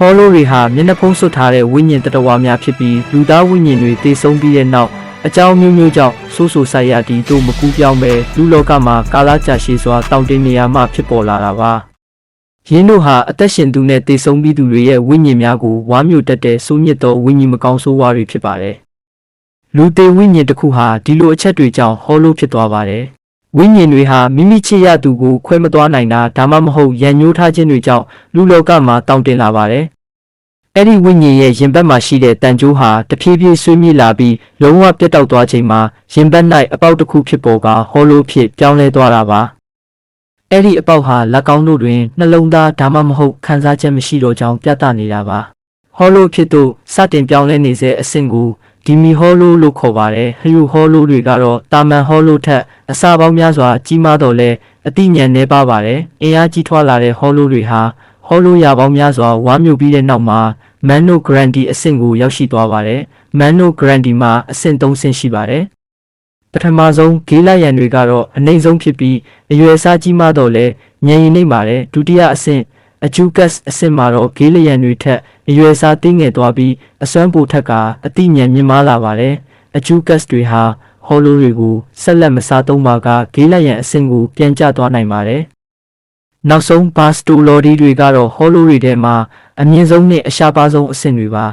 ဟောလိုတွေဟာမျက်နှာဖုံးစွပ်ထားတဲ့ဝိညာဉ်တတဝါများဖြစ်ပြီးလူသားဝိညာဉ်တွေတည်ဆုံးပြီးတဲ့နောက်အကြောင်းမျိုးမျိုးကြောင့်ဆိုးဆိုဆိုင်ရာတီတို့မကူးပြောင်းပဲလူလောကမှာကာလကြာရှည်စွာတောင့်တင်းနေရမှဖြစ်ပေါ်လာတာပါယင်းတို့ဟာအသက်ရှင်သူနဲ့တည်ဆုံးပြီးသူတွေရဲ့ဝိညာဉ်များကိုဝါမျိုးတက်တဲ့စိုးညစ်သောဝိညာဉ်မကောင်းဆိုးဝါးတွေဖြစ်ပါတယ်လူသေးဝိညာဉ်တစ်ခုဟာဒီလိုအချက်တွေကြောင့်ဟောလိုဖြစ်သွားပါတယ်ဝိညာဉ်တွေဟာမိမိချစ်ရသူကိုခွဲမသွားနိုင်တာဒါမှမဟုတ်ရန်ညှိုးထားခြင်းတွေကြောင့်လူလောကမှာတောင့်တင်းလာပါတယ်အဲ့ဒီဝိညာဉ်ရဲ့ရင်ဘတ်မှာရှိတဲ့တန်ကြိုးဟာတဖြည်းဖြည်းဆွေးမြေ့လာပြီးလုံးဝပြတ်တောက်သွားချိန်မှာရင်ဘတ်၌အပေါက်တစ်ခုဖြစ်ပေါ်ကဟောလိုဖြစ်ပြောင်းလဲသွားတာပါအဲ့ဒီအပေါက်ဟာလက်ကောင်းတို့တွင်နှလုံးသားဒါမှမဟုတ်ခံစားချက်မရှိတော့ကြောင်းပြသနေတာပါဟောလိုဖြစ်သို့စတင်ပြောင်းလဲနေစေအဆင့်ကိုဒီမီဟောလိုလို့ခေါ်ပါတယ်ဟယူဟောလိုတွေကတော့တာမန်ဟောလိုထက်အစာပေါင်းများစွာကြီးမားတော့လဲအတိညာဉ်နေပါပါတယ်အင်အားကြီးထွားလာတဲ့ဟောလိုတွေဟာဟောလိုရပေါင်းများစွာဝါမျိုးပြီးတဲ့နောက်မှာမန်နိုဂရန်ဒီအဆင့်ကိုရောက်ရှိသွားပါတယ်မန်နိုဂရန်ဒီမှာအဆင့်3ဆင့်ရှိပါတယ်ပထမဆုံးဂေးလိုက်ရန်တွေကတော့အနှိမ့်ဆုံးဖြစ်ပြီးအရွယ်အစားကြီးမားတော့လဲဉာဏ်ရည်နှိမ့်ပါတယ်ဒုတိယအဆင့်အဂျူကတ်အဆင့်မှာတော့ဂေးလျံတွေထက်အရွယ်စားသေးငယ်သွားပြီးအစွမ်းပိုထက်ကအတိညာဉ်မြင့်မားလာပါတယ်အဂျူကတ်တွေဟာဟောလိုတွေကိုဆက်လက်မစားသုံးပါကဂေးလျံအဆင့်ကိုပြန်ကျသွားနိုင်ပါတယ်နောက်ဆုံးဘာစတိုလော်ဒီတွေကတော့ဟောလိုတွေထဲမှာအမြင့်ဆုံးနဲ့အရှားပါဆုံးအဆင့်တွေပါ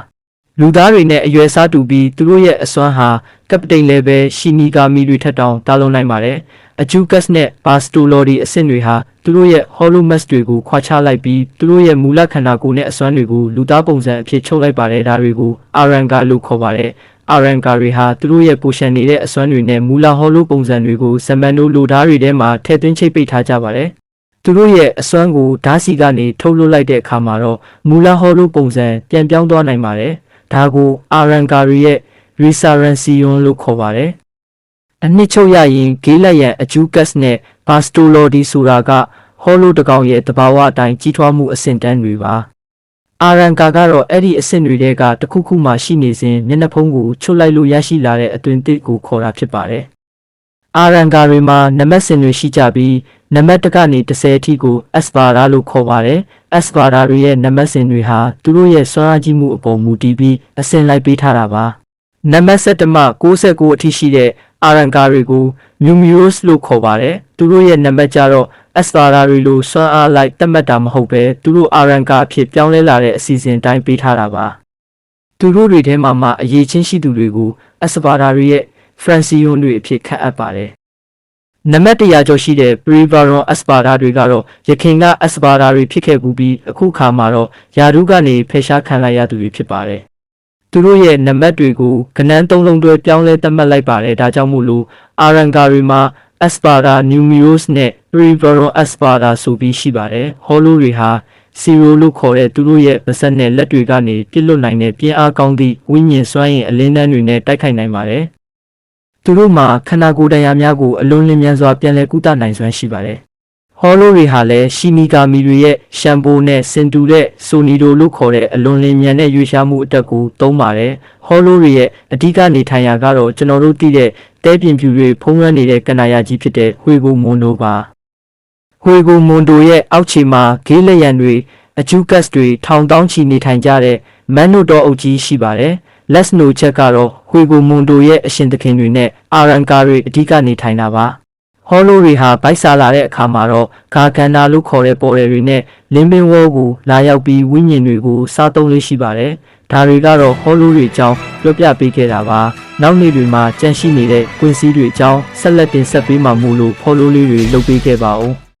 လူသားတွေနဲ့အရွယ်စားတူပြီးသူတို့ရဲ့အစွမ်းဟာကပတိန်လည်းပဲရှီနီဂါမီတွေထက်တောင်တားလုံးနိုင်ပါတယ်အဂျူကတ်နဲ့ဘာစတိုလော်ဒီအဆင့်တွေဟာသူတို့ရဲ့ဟောလိုမတ်တွေကိုခွာချလိုက်ပြီးသူတို့ရဲ့မူလခန္ဓာကိုယ်နဲ့အစွမ်းတွေကိုလူသားပုံစံအဖြစ်ချုပ်လိုက်ပါတယ်ဒါတွေကိုအာရန်ဂါလို့ခေါ်ပါတယ်အာရန်ဂါတွေဟာသူတို့ရဲ့ပိုရှန်နေတဲ့အစွမ်းတွေနဲ့မူလဟောလိုပုံစံတွေကိုဇမန်တို့လူသားတွေထဲမှာထည့်သွင်းချိတ်ပိတ်ထားကြပါတယ်သူတို့ရဲ့အစွမ်းကိုဓာတ်စီကနေထုတ်လွှတ်လိုက်တဲ့အခါမှာတော့မူလဟောလိုပုံစံပြန်ပြောင်းသွားနိုင်ပါတယ်ဒါကိုအာရန်ဂါတွေရဲ့ resurrection လို့ခေါ်ပါတယ်အနှစ်ချုပ်ရရင်ဂေးလက်ရန်အဂျူကတ်နဲ့ဘာစတိုလော်ဒီဆိုတာကဟောလိုတကောင်ရဲ့တဘာဝအတိုင်းကြီးထွားမှုအဆင့်တန်းတွေပါအာရန်ဂါကတော့အဲ့ဒီအဆင့်တွေကတစ်ခုခုမှရှိနေစဉ်မျက်နှာဖုံးကိုချွတ်လိုက်လို့ရရှိလာတဲ့အသွင်သစ်ကိုခေါ်တာဖြစ်ပါတယ်အာရန်ဂါတွေမှာနံပါတ်စဉ်တွေရှိကြပြီးနံပါတ်1ကနေ10အထိကိုအက်စပါရာလို့ခေါ်ပါတယ်အက်စပါရာတွေရဲ့နံပါတ်စဉ်တွေဟာသူတို့ရဲ့စွမ်းအားကြီးမှုအပေါ်မူတည်ပြီးအဆင့်လိုက်ပေးထားတာပါနံပါတ်7မှ69အထိရှိတဲ့အာရန်ဂါတွေကိုမြူမီရိုစ်လို့ခေါ်ပါတယ်သူတို့ရဲ့နံပါတ်ကြတော့အက်စပါရာတွေလိုစွမ်းအားလိုက်တတ်မှတ်တာမဟုတ်ပဲသူတို့အာရန်ဂါအဖြစ်ပြောင်းလဲလာတဲ့အစီအစဉ်တိုင်းပေးထားတာပါသူတို့တွေထဲမှာမှအရေးချင်းရှိသူတွေကိုအက်စပါရာတွေရဲ့ဖရန်စီယွန်တွေအဖြစ်ခန့်အပ်ပါတယ်နံပါတ်100ကျော်ရှိတဲ့ပရီဗာရွန်အက်စပါရာတွေကတော့ရခင်ကအက်စပါရာတွေဖြစ်ခဲ့ပြီးအခုခါမှာတော့ယာဒူးကနေဖယ်ရှားခံလိုက်ရသူတွေဖြစ်ပါတယ်သူတို့ရဲ့နံပါတ်တွေကိုကဏ္ဍ3လုံးတွဲပြောင်းလဲသတ်မှတ်လိုက်ပါတယ်ဒါကြောင့်မို့လို့အာရန်ဂါတွေမှာအက်စပါရာနျူမီရိုစ်နဲ့ပရီဗာရွန်အက်စပါရာဆိုပြီးရှိပါတယ်ဟောလိုတွေဟာစီရိုလို့ခေါ်တဲ့သူတို့ရဲ့ပါးစပ်နဲ့လက်တွေကနေပြစ်လွတ်နိုင်တဲ့ပြင်းအားကောင်းသည့်ဝိညာဉ်စွမ်းရည်အလင်းတန်းတွေနဲ့တိုက်ခိုက်နိုင်ပါတယ်သူတို့မှာခန္ဓာကိုယ်တရားများကိုအလွန်လင်းမြန်စွာပြန်လည်ကုသနိုင်စွမ်းရှိပါတယ်ဟောလိုတွေဟာလည်းရှီနီဂါမီတွေရဲ့ရှမ်ပိုနဲ့စင်တူတဲ့ဆိုနီဒိုလို့ခေါ်တဲ့အလွန်လင်းမြန်တဲ့ရွေးရှားမှုအတက်ကိုသုံးပါတယ်ဟောလိုတွေရဲ့အဓိကနေထိုင်ရာကတော့ကျွန်တော်တို့သိတဲ့တဲပြင်ဖြူတွေဖုံးလွှမ်းနေတဲ့ကန္နာယာကြီးဖြစ်တဲ့ဟွေဂိုမွန်ဒိုပါဟွေဂိုမွန်ဒိုရဲ့အောက်ခြေမှာဂေးလက်ရန်တွေအဂျူကတ်တွေထောင်တောင်းချီနေထိုင်ကြတဲ့မန်နိုတော်အုပ်ကြီးရှိပါတယ်လက်စနိုချက်ကတော့ဟွေဂိုမွန်ဒိုရဲ့အရှင်သခင်တွေနဲ့အာရန်ဂါတွေအဓိကနေထိုင်တာပါဟောလိုတွေဟာဗိုက်စာလာတဲ့အခါမှာတော့ဂါကန်နာလို့ခေါ်တဲ့ပေါ်ရတွေနဲ့လင်းပင်ဝေါကိုလာရောက်ပြီးဝိညာဉ်တွေကိုစားသုံးလေးရှိပါတယ်ဒါတွေကတော့ဟောလိုတွေအကြောင်းပြောပြပေးခဲ့တာပါနောက်နေ့တွေမှာကြန့်ရှိနေတဲ့ကွင်းစည်းတွေအကြောင်းဆက်လက်တင်ဆက်ပေးမှာမို့လို့ဟောလိုလေးတွေလုပ်ပေးခဲ့ပါဦး